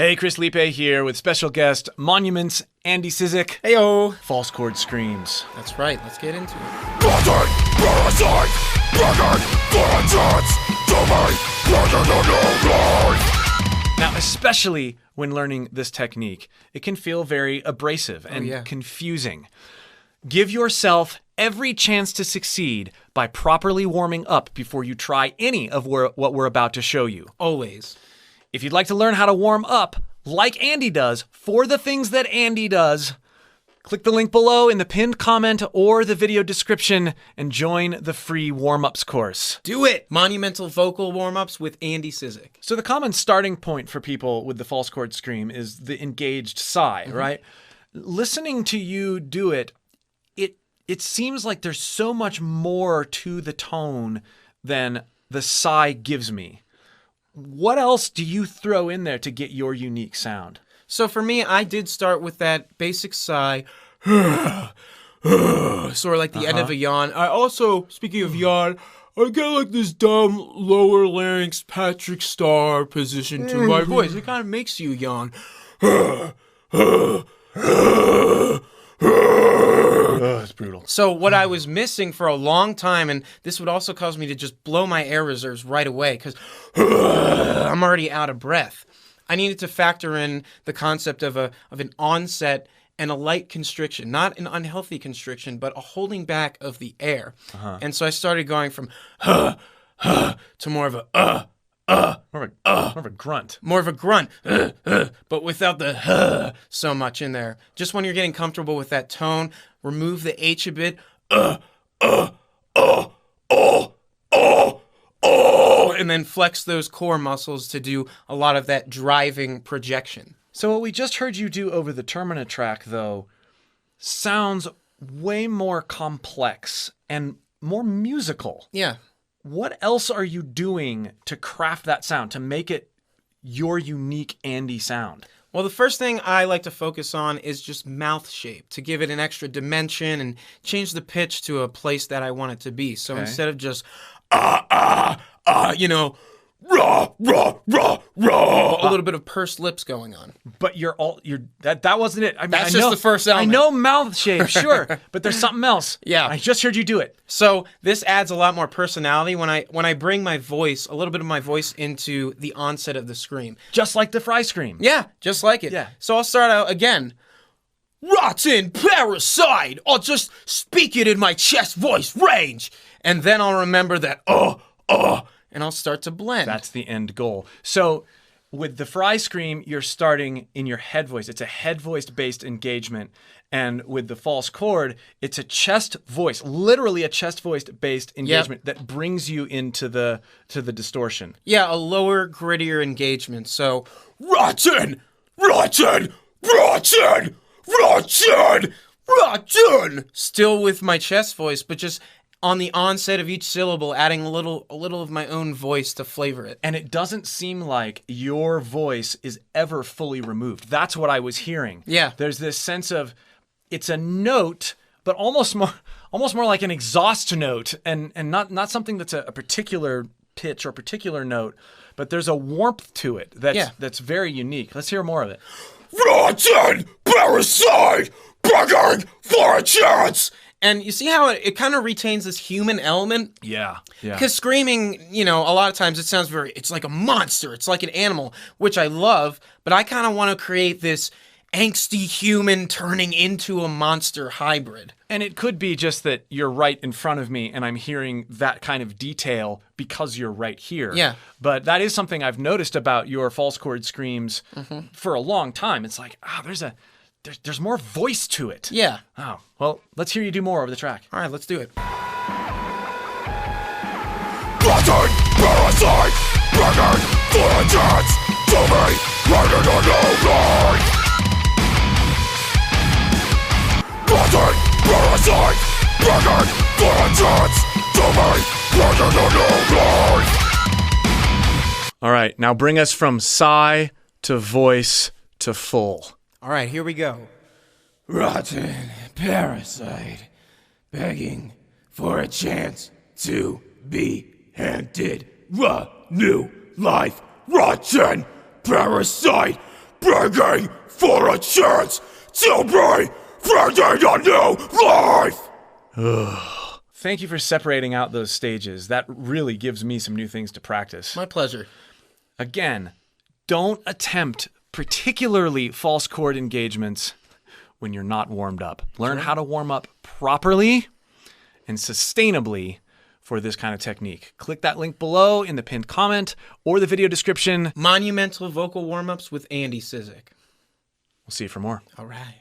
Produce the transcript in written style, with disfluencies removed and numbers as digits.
Hey, Chris Liepe here with special guest Monuments Andy Cizek. Heyo! False chord screams. That's right, let's get into it. Now, especially when learning this technique, it can feel very abrasive and confusing. Give yourself every chance to succeed by properly warming up before you try any of what we're about to show you. Always. If you'd like to learn how to warm up like Andy does for the things that Andy does, click the link below in the pinned comment or the video description and join the free warm-ups course. Do it! Monumental vocal warm-ups with Andy Cizek. So the common starting point for people with the false chord scream is the engaged sigh, right? Listening to you do it, it seems like there's so much more to the tone than the sigh gives me. What else do you throw in there to get your unique sound? So for me, I did start with that basic sigh, sort of like the end of a yawn. I also, speaking of yawn, I get like this dumb lower larynx Patrick Star position to my voice. It kind of makes you yawn. It's brutal. So what I was missing for a long time, and this would also cause me to just blow my air reserves right away because I'm already out of breath. I needed to factor in the concept of an onset and a light constriction, not an unhealthy constriction, but a holding back of the air. And so I started going from to more of a More of a grunt. More of a grunt, but without the so much in there. Just when you're getting comfortable with that tone, remove the H a bit, and then flex those core muscles to do a lot of that driving projection. So what we just heard you do over the Termina track, though, sounds way more complex and more musical. Yeah. What else are you doing to craft that sound, to make it your unique Andy sound? Well, the first thing I like to focus on is just mouth shape to give it an extra dimension and change the pitch to a place that I want it to be. So instead of just, rah, rah, rah, rah, a little bit of pursed lips going on. But that wasn't it. I mean, That's just the first element. I know mouth shape, sure, but there's something else. Yeah. I just heard you do it. So this adds a lot more personality when I bring my voice, a little bit of my voice into the onset of the scream. Just like the fry scream. Yeah, just like it. Yeah. So I'll start out again. Rotten parasite! I'll just speak it in my chest voice range. And then I'll remember that, and I'll start to blend. That's the end goal. So with the fry scream, you're starting in your head voice. It's a head voice based engagement. And with the false chord, it's a chest voice, literally a chest voice based engagement that brings you into the distortion. Yeah, a lower, grittier engagement. So, rotten, rotten, rotten, rotten, rotten. Still with my chest voice, but just on the onset of each syllable, adding a little of my own voice to flavor it. And it doesn't seem like your voice is ever fully removed. That's what I was hearing. Yeah. There's this sense of it's a note, but almost more like an exhaust note, and not something that's a particular pitch or particular note, but there's a warmth to it that's very unique. Let's hear more of it. Rotten parasite begging for a chance. And you see how it kind of retains this human element? Yeah. Because screaming, a lot of times it sounds it's like a monster. It's like an animal, which I love, but I kind of want to create this angsty human turning into a monster hybrid. And it could be just that you're right in front of me and I'm hearing that kind of detail because you're right here. Yeah. But that is something I've noticed about your false chord screams for a long time. It's like, there's more voice to it. Yeah. Oh, well, let's hear you do more over the track. All right, let's do it. Rotten parasite begging for a chance to be riding on your line. Rotten parasite begging for a chance to be riding on your line. All right, now bring us from sigh to voice to full. All right, here we go. Rotten parasite begging for a chance to be handed a new life. Rotten parasite begging for a chance to be breathing a new life. Thank you for separating out those stages. That really gives me some new things to practice. My pleasure. Again, don't attempt particularly false chord engagements when you're not warmed up. Learn how to warm up properly and sustainably for this kind of technique. Click that link below in the pinned comment or the video description. Monumental vocal warm-ups with Andy Cizek. We'll see you for more. All right.